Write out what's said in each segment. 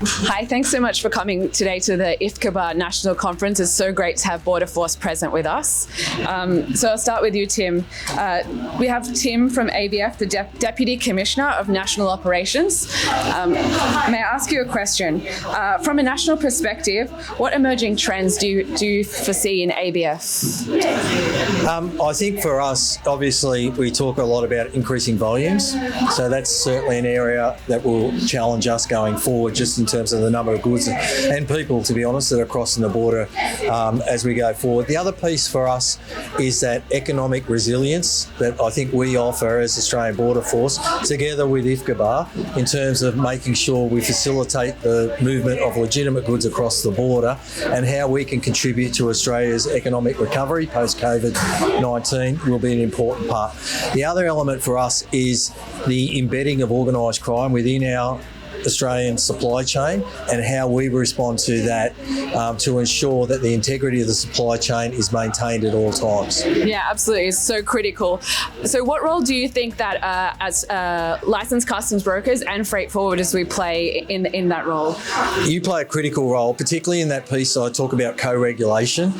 Hi, thanks so much for coming today to the IFCBAA National Conference. It's so great to have Border Force present with us. So I'll start with you, Tim. We have Tim from ABF, the Deputy Commissioner of National Operations. May I ask you a question? From a national perspective, what emerging trends do you foresee in ABF? I think for us, obviously, we talk a lot about increasing volumes. So that's certainly an area that will challenge us going forward, just in terms of the number of goods and people, to be honest, that are crossing the border as we go forward. The other piece for us is that economic resilience that I think we offer as Australian Border Force, together with IFCBAA, in terms of making sure we facilitate the movement of legitimate goods across the border and how we can contribute to Australia's economic recovery post-COVID-19 will be an important part. The other element for us is the embedding of organised crime within our Australian supply chain and how we respond to that to ensure that the integrity of the supply chain is maintained at all times. Yeah, absolutely. It's so critical. So what role do you think that as licensed customs brokers and freight forwarders we play in that role? You play a critical role, particularly in that piece I talk about co-regulation.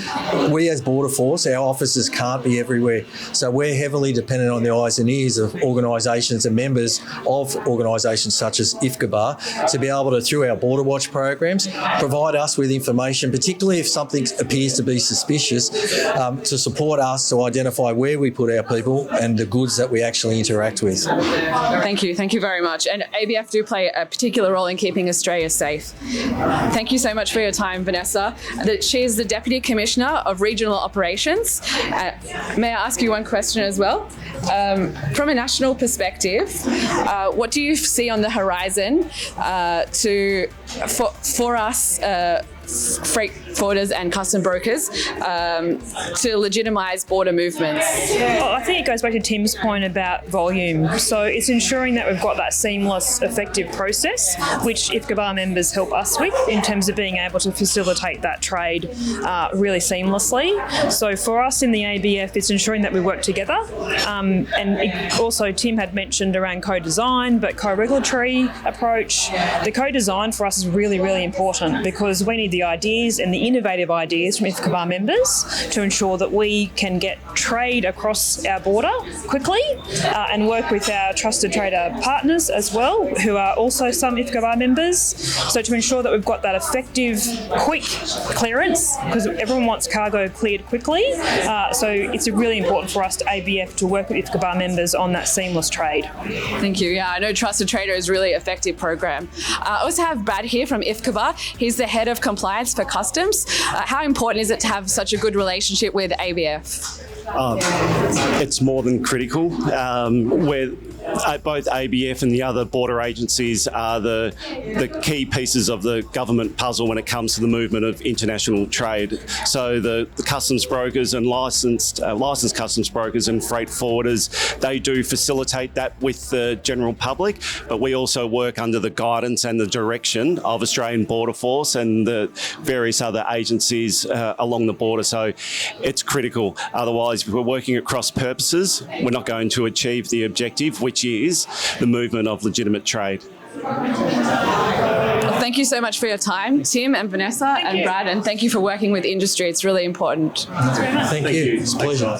We as Border Force, our officers can't be everywhere. So we're heavily dependent on the eyes and ears of organisations and members of organisations such as IFCBAA to be able to, through our Border Watch programs, provide us with information, particularly if something appears to be suspicious, to support us to identify where we put our people and the goods that we actually interact with. Thank you very much. And ABF do play a particular role in keeping Australia safe. Thank you so much for your time, Vanessa. She is the Deputy Commissioner of Regional Operations. May I ask you one question as well? From a national perspective, what do you see on the horizon for us freight forwarders and custom brokers to legitimise border movements? I think it goes back to Tim's point about volume. So it's ensuring that we've got that seamless, effective process, which IFCBAA members help us with in terms of being able to facilitate that trade really seamlessly. So for us in the ABF, it's ensuring that we work together. Also, Tim had mentioned around co-design, but co-regulatory approach. The co-design for us is really, really important because we need the ideas and the innovative ideas from IFCBAA members to ensure that we can get trade across our border quickly and work with our trusted trader partners as well, who are also some IFCBAA members. So to ensure that we've got that effective, quick clearance, because everyone wants cargo cleared quickly. So it's really important for us to ABF to work with IFCBAA members on that seamless trade. Thank you. Yeah, I know Trusted Trader is a really effective program. I also have Brad here from IFCBAA. He's the head of compliance for customs. How important is it to have such a good relationship with ABF? It's more than critical. Both ABF and the other border agencies are the key pieces of the government puzzle when it comes to the movement of international trade. So the customs brokers and licensed customs brokers and freight forwarders, they do facilitate that with the general public, but we also work under the guidance and the direction of Australian Border Force and the various other agencies along the border. So it's critical. Otherwise, if we're working at cross purposes, we're not going to achieve the objective, which is the movement of legitimate trade. Thank you so much for your time, Tim and Vanessa and Brad, and thank you for working with industry. It's really important. Thank you. It's a pleasure.